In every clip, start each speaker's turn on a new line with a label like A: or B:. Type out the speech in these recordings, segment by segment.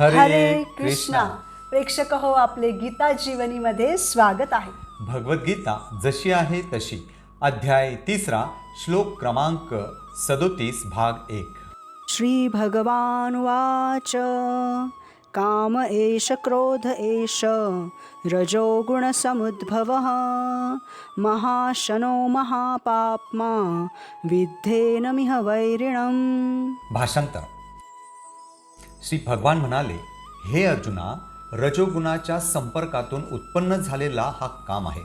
A: हरे कृष्णा. प्रेक्षक हो, आपले गीता जीवनीमध्ये स्वागत आहे.
B: भगवद्गीता जशी आहे तशी, अध्याय 3, श्लोक क्रमांक 37, भाग 1.
A: श्री भगवानुवाच काम एष क्रोध एष रजोगुणसमुद्भवः महाशनो महापाप्मा विद्धेनमिह वैरिणम्.
B: भाषांतर. श्री भगवान म्हणाले, हे अर्जुना, रजोगुणाच्या संपर्कातून उत्पन्न झालेला हा काम आहे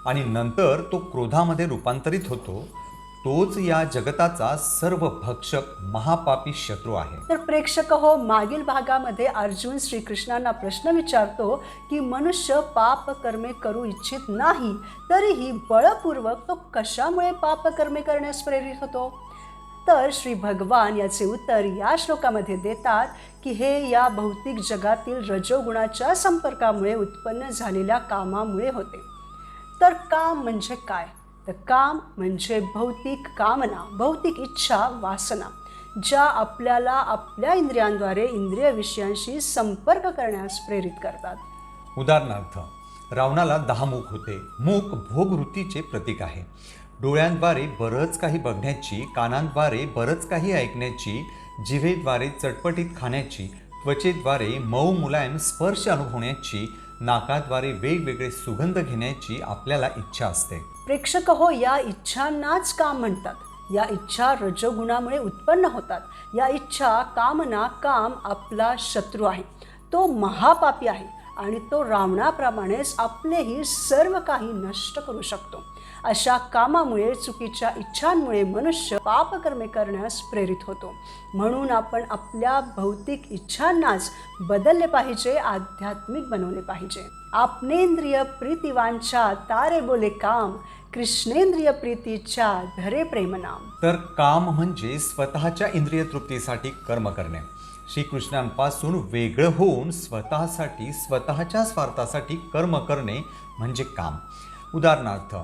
B: आणि नंतर तो क्रोधामध्ये रूपांतरित होतो. तोच या जगताचा सर्व भक्षक महापापी शत्रू आहे.
A: तर प्रेक्षक हो, मागील भागामध्ये अर्जुन श्रीकृष्णांना प्रश्न विचारतो की मनुष्य पाप कर्मे करू इच्छित नाही, तरीही बळपूर्वक तो कशामुळे पाप कर्मे करण्यास प्रेरित होतो. तर श्री भगवान याचे उत्तर या श्लोकामध्ये देतात की हे या भौतिक जगातील रजोगुणाच्या संपर्कामुळे उत्पन्न झालेल्या कामामुळे होते. तर काम म्हणजे काय? तर काम म्हणजे भौतिक कामना, भौतिक इच्छा, वासना, ज्या आपल्याला आपल्या इंद्रियांद्वारे इंद्रिय विषयांशी संपर्क करण्यास प्रेरित करतात.
B: उदाहरणार्थ, रावणाला 10 मुख होते. मुख भोगवृत्तीचे प्रतीक आहे. डोळ्यांद्वारे बरंच काही बघण्याची, कानांद्वारे बरंच काही ऐकण्याची, जिभेद्वारे चटपटीत खाण्याची, त्वचेद्वारे मऊ मुलायम स्पर्श अनुभवण्याची, नाकाद्वारे वेगवेगळे सुगंध घेण्याची आपल्याला इच्छा असते.
A: प्रेक्षक हो, या इच्छांनाच काम म्हणतात. या इच्छा रजोगुणामुळे उत्पन्न होतात. या इच्छा, कामना, काम आपला शत्रू आहे. तो महापापी आहे आणि तो रावणाप्रमाणेच आपलेही सर्व काही नष्ट करू शकतो. अशा कामामुळे, चुकीच्या इच्छांमुळे मनुष्य पापकर्मे करण्यास प्रेरित होतो. म्हणून आपण आपल्या भौतिक इच्छांनाच बदलले पाहिजे, आध्यात्मिक बनवले पाहिजे. आपनेंद्रिय प्रीतिवांच्या तारे बोले काम, कृष्णेंद्रिय प्रीतीच्या धरे प्रेमनाम.
B: तर काम म्हणजे स्वतःच्या इंद्रिय तृप्तीसाठी कर्म करणे. श्रीकृष्णांपासून वेगळं होऊन स्वतःसाठी, स्वतःच्या स्वार्थासाठी कर्म करणे म्हणजे काम. उदाहरणार्थ,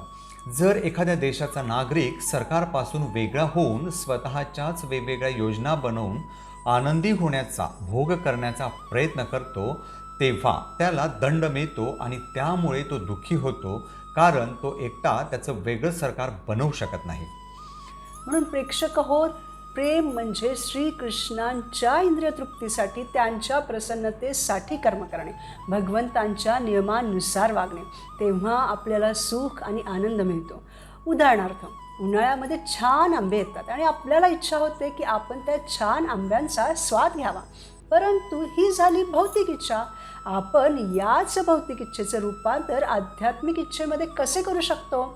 B: जर एखाद्या देशाचा नागरिक सरकारपासून वेगळा होऊन स्वतःच्याच वेगवेगळ्या योजना बनवून आनंदी होण्याचा, भोग करण्याचा प्रयत्न करतो, तेव्हा त्याला दंड मिळतो आणि त्यामुळे तो दुःखी होतो, कारण तो एकटा त्याचं वेगळं सरकार बनवू शकत नाही.
A: म्हणून प्रेक्षक हो, प्रेम म्हणजे श्रीकृष्णांच्या इंद्रिय तृप्तीसाठी, त्यांच्या प्रसन्नतेसाठी कर्म करणे, भगवंतांच्या नियमानुसार वागणे. तेव्हा आपल्याला सुख आणि आनंद मिळतो. उदाहरणार्थ, उन्हाळ्यामध्ये छान आंबे येतात आणि आपल्याला इच्छा होते की आपण त्या छान आंब्यांचा स्वाद घ्यावा, परंतु ही झाली भौतिक इच्छा. आपण याच भौतिक इच्छेचं रूपांतर आध्यात्मिक इच्छेमध्ये कसे करू शकतो?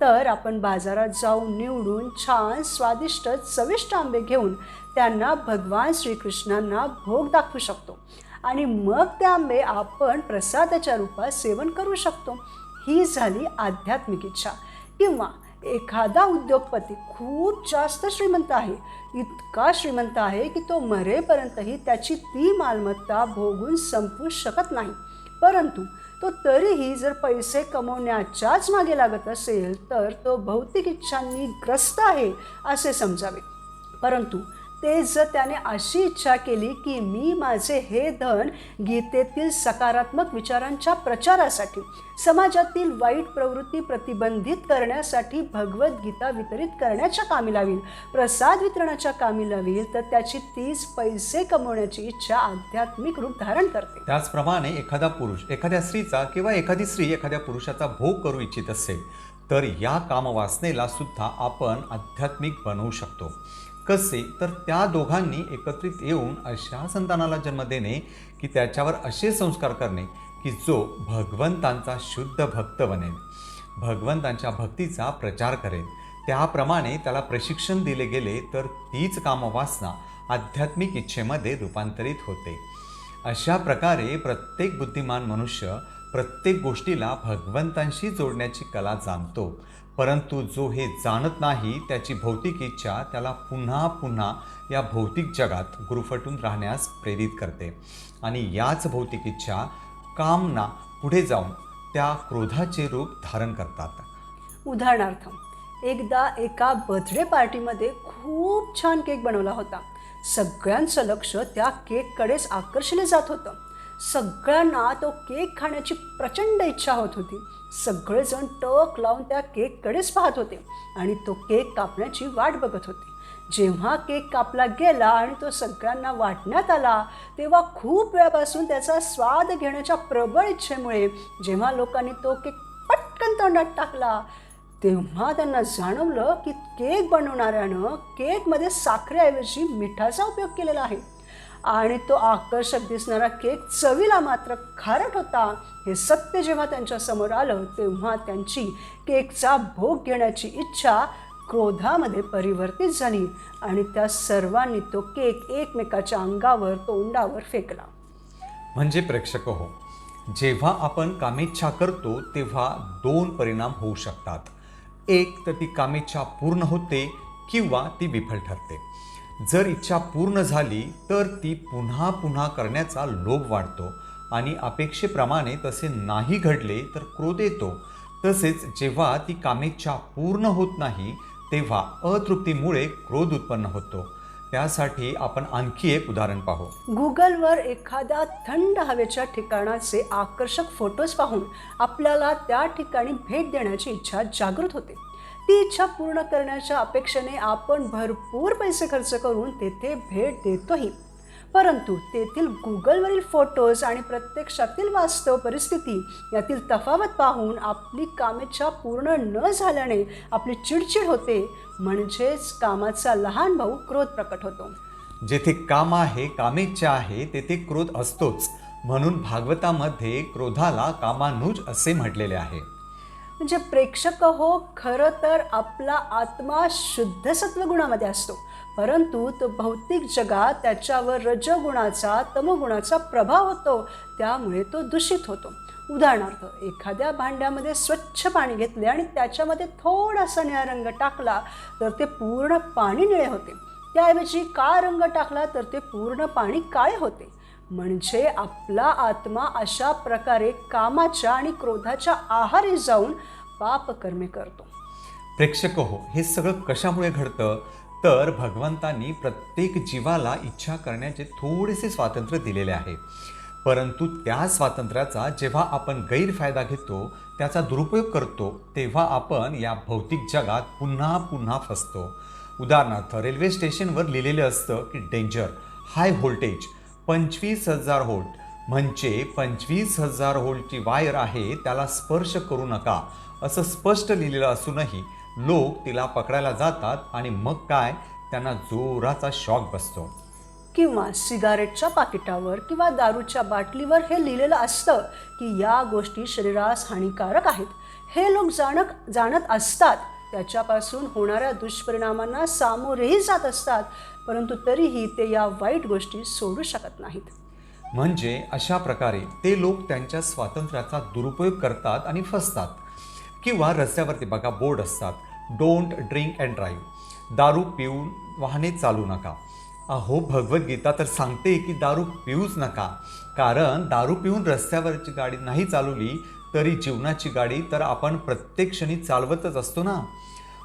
A: तर आपण बाजारात जाऊन निवडून छान स्वादिष्ट चविष्ट आंबे घेऊन त्यांना भगवान श्रीकृष्णांना भोग दाखवू शकतो आणि मग ते आंबे आपण प्रसादाच्या रूपात सेवन करू शकतो. ही झाली आध्यात्मिक इच्छा. किंवा एखादा उद्योगपती खूप जास्त श्रीमंत आहे, इतका श्रीमंत आहे की तो मरेपर्यंतही त्याची ती मालमत्ता भोगून संपवू शकत नाही, परंतु तो तरीही जर पैसे कमवण्याच्याच मागे लागत असेल तर तो भौतिक इच्छांनी ग्रस्त आहे असे समजावे. परंतु ते जर त्याने अशी इच्छा केली की मी माझे हे धन गीतेतील सकारात्मक विचारांच्या प्रचारासाठी, समाजातील वाईट प्रवृत्ती प्रतिबंधित करण्यासाठी भगवद्गीता वितरित करण्याच्या कामी लावील, प्रसाद वितरणाच्या कामी लावील, तर त्याची तीच पैसे कमवण्याची इच्छा आध्यात्मिक रूप धारण करते.
B: त्याचप्रमाणे एखादा पुरुष एखाद्या स्त्रीचा किंवा एखादी स्त्री एखाद्या पुरुषाचा भोग करू इच्छित असेल तर या कामवासनेला सुद्धा आपण आध्यात्मिक बनवू शकतो. कसे? तर त्या दोघांनी एकत्रित येऊन अशा संतानाला जन्म देणे की त्याच्यावर असे संस्कार करणे की जो भगवंतांचा शुद्ध भक्त बनेल, भगवंतांच्या भक्तीचा प्रचार करेल. त्याप्रमाणे त्याला प्रशिक्षण दिले गेले तर तीच कामवासना आध्यात्मिक इच्छेमध्ये रूपांतरित होते. अशा प्रकारे प्रत्येक बुद्धिमान मनुष्य प्रत्येक गोष्टीला भगवंतांशी जोडण्याची कला जाणतो, परंतु जो हे जाणत नाही त्याची भौतिक इच्छा त्याला पुन्हा पुन्हा या भौतिक जगात गुरफटून राहण्यास प्रेरित करते आणि याच भौतिक इच्छा, कामना पुढे जाऊन त्या क्रोधाचे रूप धारण करतात.
A: उदाहरणार्थ, एकदा एका बर्थडे पार्टीमध्ये खूप छान केक बनवला होता. सगळ्यांचं लक्ष त्या केककडेच आकर्षिले जात होतं. सगळ्यांना तो केक खाण्याची प्रचंड इच्छा होत होती. सगळेजण टक लावून त्या केककडेच पाहत होते आणि तो केक कापण्याची वाट बघत होते. जेव्हा केक कापला गेला आणि तो सगळ्यांना वाटण्यात आला, तेव्हा खूप वेळापासून त्याचा स्वाद घेण्याच्या प्रबळ इच्छेमुळे जेव्हा लोकांनी तो केक पटकन तोंडात टाकला, तेव्हा त्यांना जाणवलं की केक बनवणाऱ्यानं केकमध्ये साखरेऐवजी मिठाचा उपयोग केलेला आहे आणि तो आकर्षक दिसणारा केक चवीला मात्र खारट होता. हे सत्य जेव्हा त्यांच्यासमोर आलं, तेव्हा त्यांची केकचा भोग घेण्याची इच्छा क्रोधामध्ये परिवर्तित झाली आणि त्या सर्वांनी तो केक एकमेकाच्या अंगावर, तोंडावर फेकला.
B: म्हणजे प्रेक्षक हो, जेव्हा आपण कामेच्छा करतो तेव्हा दोन परिणाम होऊ शकतात. एक तर ती कामेच्छा पूर्ण होते किंवा ती विफल ठरते. जर इच्छा पूर्ण झाली तर ती पुन्हा पुन्हा करण्याचा लोभ वाढतो आणि अपेक्षेप्रमाणे तसे नाही घडले तर क्रोध येतो. तसेच जेव्हा ती कामेच्छा पूर्ण होत नाही तेव्हा अतृप्तीमुळे क्रोध उत्पन्न होतो. त्यासाठी आपण आणखी एक उदाहरण पाहू.
A: गुगलवर एखाद्या थंड हवेच्या ठिकाणाचे आकर्षक फोटोज पाहून आपल्याला त्या ठिकाणी भेट देण्याची इच्छा जागृत होते. ती इच्छा पूर्ण करण्याच्या अपेक्षेने आपण भरपूर पैसे खर्च करून तेथे भेट देतोही. परंतु तेथील गुगलवरील फोटोज आणि प्रत्यक्षातील वास्तव परिस्थिती यातील तफावत पाहून आपली कामेच्छा पूर्ण न झाल्याने आपली चिडचिड होते. म्हणजेच कामाचा लहान भाऊ क्रोध प्रकट होतो.
B: जेथे काम आहे, कामेच्छा आहे, तेथे क्रोध असतोच. म्हणून भागवतामध्ये क्रोधाला कामानुज असे म्हटलेले आहे.
A: म्हणजे प्रेक्षक हो, खरं तर आपला आत्मा शुद्ध सत्वगुणामध्ये असतो, परंतु तो भौतिक जगात त्याच्यावर रजगुणाचा, तमोगुणाचा प्रभाव होतो, त्यामुळे तो दूषित होतो. उदाहरणार्थ, एखाद्या भांड्यामध्ये स्वच्छ पाणी घेतले आणि त्याच्यामध्ये थोडासा निळा रंग टाकला तर ते पूर्ण पाणी निळे होते. त्याऐवजी काळा रंग टाकला तर ते पूर्ण पाणी काळे होते. म्हणजे आपला आत्मा अशा प्रकारे कामाच्या आणि क्रोधाच्या आहारी जाऊन पापकर्मे करतो.
B: प्रेक्षक हो, हे सगळं कशामुळे घडतं तर भगवंतांनी प्रत्येक जीवाला इच्छा करण्याचे थोडेसे स्वातंत्र्य दिलेले आहे. परंतु त्या स्वातंत्र्याचा जेव्हा आपण गैरफायदा घेतो, त्याचा दुरुपयोग करतो, तेव्हा आपण या भौतिक जगात पुन्हा पुन्हा फसतो. उदाहरणार्थ, रेल्वे स्टेशनवर लिहिलेलं असतं की डेंजर, हाय व्होल्टेज 25,000 व्होल्ट, म्हणजे 25,000 व्होल्टची वायर आहे, त्याला स्पर्श करू नका असं स्पष्ट लिहिलेलं असूनही लोक तिला पकडायला जातात आणि मग काय, त्यांना जोराचा शॉक बसतो.
A: किंवा सिगारेटच्या पाकिटावर किंवा दारूच्या बाटलीवर हे लिहिलेलं असतं की या गोष्टी शरीरास हानिकारक आहेत. हे लोक जाणत असतात, त्याच्यापासून होणाऱ्या दुष्परिणामांना सामोरेही जात असतात, परंतु तरीही ते या वाईट गोष्टी सोडू शकत नाहीत.
B: म्हणजे अशा प्रकारे ते लोक त्यांच्या स्वातंत्र्याचा दुरुपयोग करतात आणि फसतात. किंवा रस्त्यावरती बघा, बोर्ड असतात, डोंट ड्रिंक अँड ड्राईव्ह, दारू पिऊन वाहने चालू नका. अहो, भगवद्गीता तर सांगते की दारू पिऊच नका, कारण दारू पिऊन रस्त्यावरची गाडी नाही चालवली तरी जीवनाची गाडी तर आपण प्रत्येक क्षणी चालवतच असतो ना.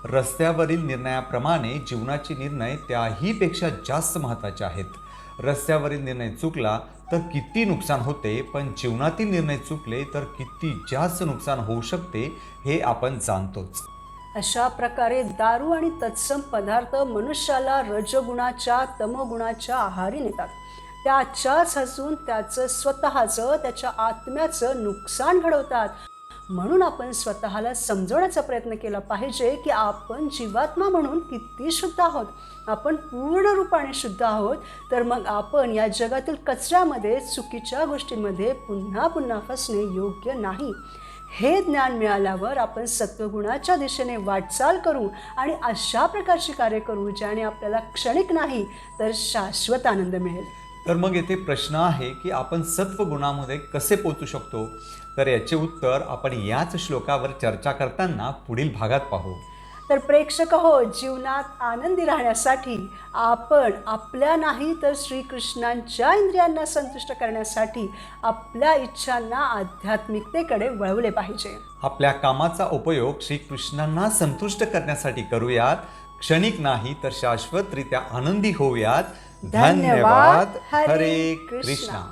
B: रस्त्यावरील निर्णयाप्रमाणे जीवनाचे निर्णय त्याहीपेक्षा जास्त महत्त्वाचे आहेत. रस्त्यावरील निर्णय चुकला तर किती नुकसान होते, पण जीवनातील निर्णय चुकले तर किती जास्त नुकसान होऊ शकते हे आपण जाणतोच.
A: अशा प्रकारे दारू आणि तत्सम पदार्थ मनुष्याला रजगुणाच्या, तमोगुणाच्या आहारी नेतात. त्याच्याच हसून त्याचं स्वतःचं, त्याच्या आत्म्याचं नुकसान घडवतात. म्हणून आपण स्वतःला समजवण्याचा प्रयत्न केला पाहिजे की आपण जीवात्मा म्हणून किती शुद्ध आहोत. आपण पूर्ण रूपाने शुद्ध आहोत, तर मग आपण या जगातील कचऱ्यामध्ये, चुकीच्या गोष्टींमध्ये पुन्हा पुन्हा फसणे योग्य नाही. हे ज्ञान मिळाल्यावर आपण सत्वगुणाच्या दिशेने वाटचाल करू आणि अशा प्रकारची कार्य करू ज्याने आपल्याला क्षणिक नाही तर शाश्वत आनंद मिळेल.
B: तर मग येथे प्रश्न आहे की आपण सत्वगुणामध्ये कसे पोहोचू शकतो? तर याचे उत्तर आपण याच श्लोकावर चर्चा करताना पुढील भागात पाहू.
A: तर प्रेक्षक हो, जीवनात आनंदी राहण्यासाठी आपण आपल्या नाही तर श्रीकृष्णांच्या इंद्रियांना संतुष्ट करण्यासाठी आपल्या इच्छांना आध्यात्मिकतेकडे वळवले पाहिजे.
B: आपल्या कामाचा उपयोग श्रीकृष्णांना संतुष्ट करण्यासाठी करूयात, क्षणिक नाही तर शाश्वतरित्या आनंदी होऊयात.
A: धन्यवाद.
B: धन्यवाद.
A: हरे
B: हरे
A: कृष्णा.
B: कृष्णा.